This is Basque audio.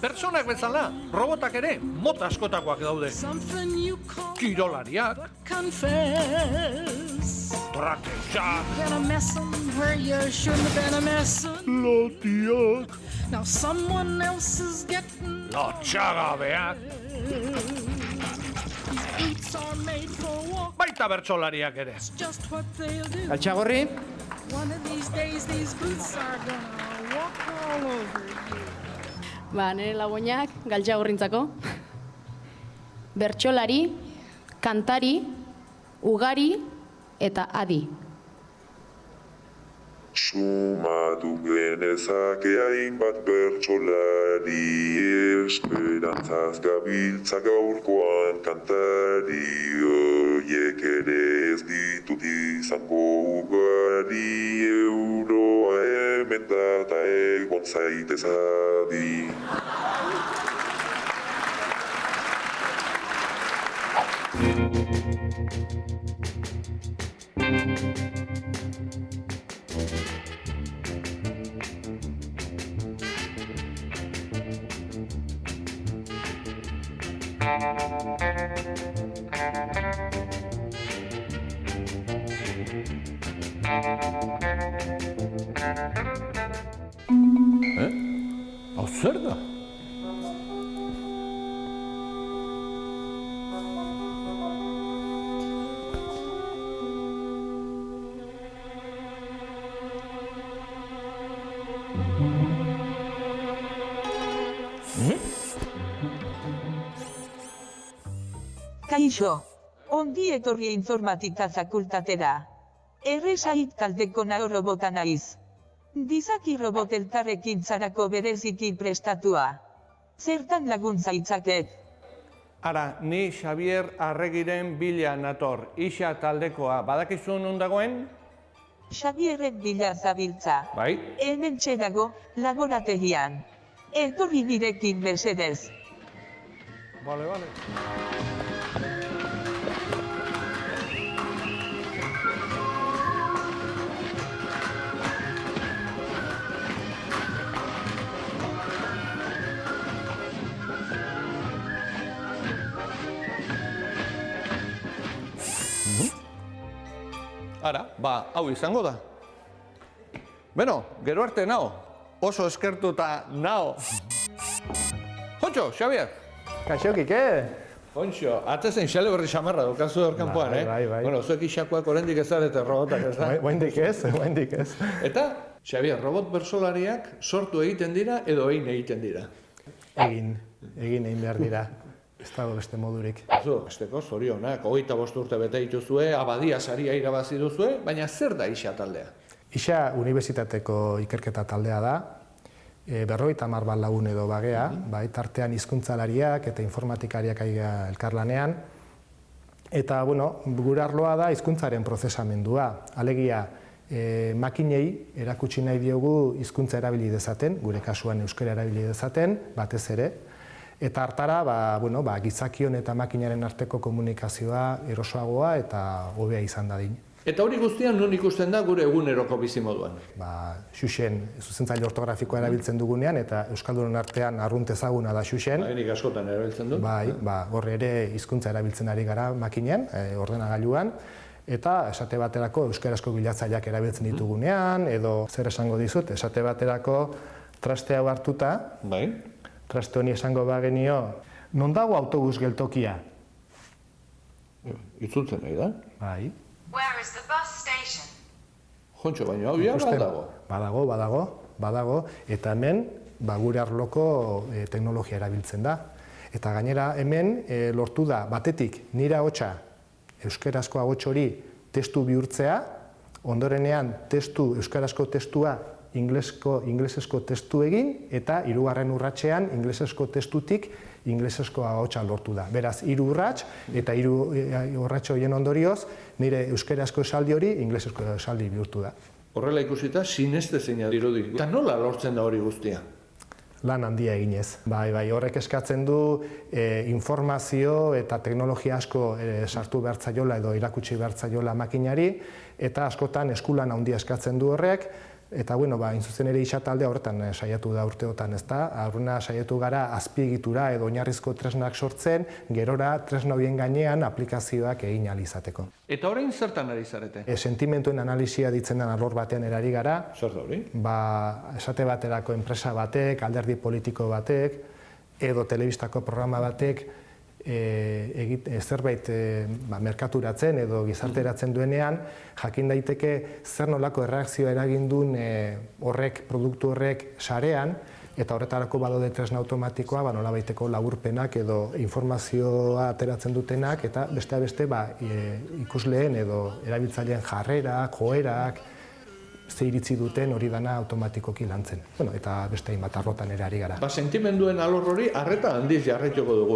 Pertsonak bezala, robotak ere mota askotakoak daude. Kirolariak, traketxak, lotiak, lotxagabeak, baita bertsolariak ere. Altxagorri? Nire lagunak galtxagorrintzako. Bertsolari, kantari, ugari eta adi. Sumatu genezake hainbat bertsolari, esperantzaz gabiltza gaurkoan kantari, horiek ere ez ditut izango ugari, euroa hemen da eta egon zaitez adi. Hau zer da? Kaixo, ongi etorri informatika fakultatera. Erresait taldeko nao robota naiz. Gizaki robot elkarrekintzarako bereziki prestatua. Zertan laguntza itzaket? Ara, ni Xabier Arregiren bila nator, isa taldekoa. Badakizu non dagoen? Xabierren bila zabiltza. Bai. Hemen dago, laborategian. Etorri nirekin mesedez. Bale. Ara, hau izango da. Beno, gero arte nao. Oso eskertuta nao. Jontxo, Xabier. Kaixo, Kike? Jontxo, atezen xale berri xamarra dokazu hor kanpoan, eh? Bai. Bueno, zuek isakoak oraindik ez zarete robotak, ez da? Oendik ez. Eta, Xabier, robot bertsolariak sortu egiten dira edo egiten dira? Egin behar dira. Ez dago beste modurik. Esteko, zorionak, 25 urte bete dituzue, abadia saria irabazi duzue, baina zer da isa taldea? Isa unibertsitateko ikerketa taldea da, 50 bat lagun edo bagea, bai, tartean hizkuntzalariak eta informatikariak elkarlanean. Eta, gure arloa da hizkuntzaren prozesamendua. Alegia, makinei erakutsi nahi diogu hizkuntza erabili dezaten, gure kasuan euskara erabili dezaten, batez ere. Eta hartara, gizakion eta makinaren arteko komunikazioa erosoagoa eta hobea izan dadin. Eta hori guztian non ikusten da gure eguneroko bizimoduan? Xuxen, zuzentzaile ortografikoa erabiltzen dugunean, eta euskaldunon artean arrunt ezaguna da Xuxen. Nik askotan erabiltzen du. Hor ere hizkuntza erabiltzen ari gara makinean, ordenagailuan, eta esate baterako euskarazko bilatzaileak erabiltzen ditugunean, edo zer esango dizut, esate baterako traste hau hartuta, traste honi esango bagenio, non dago autobus geltokia? Itzultzen nahi da? Bai. Where is the bus station? Jontxo, baina hau ja dago? Badago, eta hemen gure arloko teknologia erabiltzen da. Eta gainera hemen lortu da batetik nire ahotsa euskarazko ahots hori testu bihurtzea, ondorenean euskarazko testua inglesezko testu egin, eta hirugarren urratsean inglesezko testutik inglesezko ahotsa lortu da. Beraz, 3 urrats eta 3 urrats horien ondorioz, nire euskarazko esaldi hori inglesezko esaldi bihurtu da. Horrela ikusita, sinestezina dirudi. Eta nola lortzen da hori guztia? Lan handia eginez. Bai, horrek eskatzen du informazio eta teknologia asko sartu behartzaiola edo irakutsi behartzaiola makinari, eta askotan eskulan handia eskatzen du horrek, Eta, bueno, inzuzen ere isa taldea horretan saiatu da urteotan, ezta? Aurrena saiatu gara azpiegitura edo oinarrizko tresnak sortzen, gerora tresna horien gainean aplikazioak egin ahal izateko. Eta orain zertan ari zarete? Sentimentuen analisia ditzen den alor batean erari gara. Zer da hori? Esate baterako enpresa batek, alderdi politiko batek, edo telebistako programa batek zerbait merkaturatzen edo gizarteratzen duenean, jakin daiteke zer nolako erreakzioa eragin duen produktu horrek sarean, eta horretarako badaude tresna automatikoa nolabaiteko laburpenak edo informazioa ateratzen dutenak, eta besteak beste ikusleen edo erabiltzaileen jarrerak, joerak, ze iritzi duten hori dana automatikoki lantzen. Eta beste hainbat arlotan ere ari gara. Sentimenduen alor hori arreta handiz jarraituko dugu,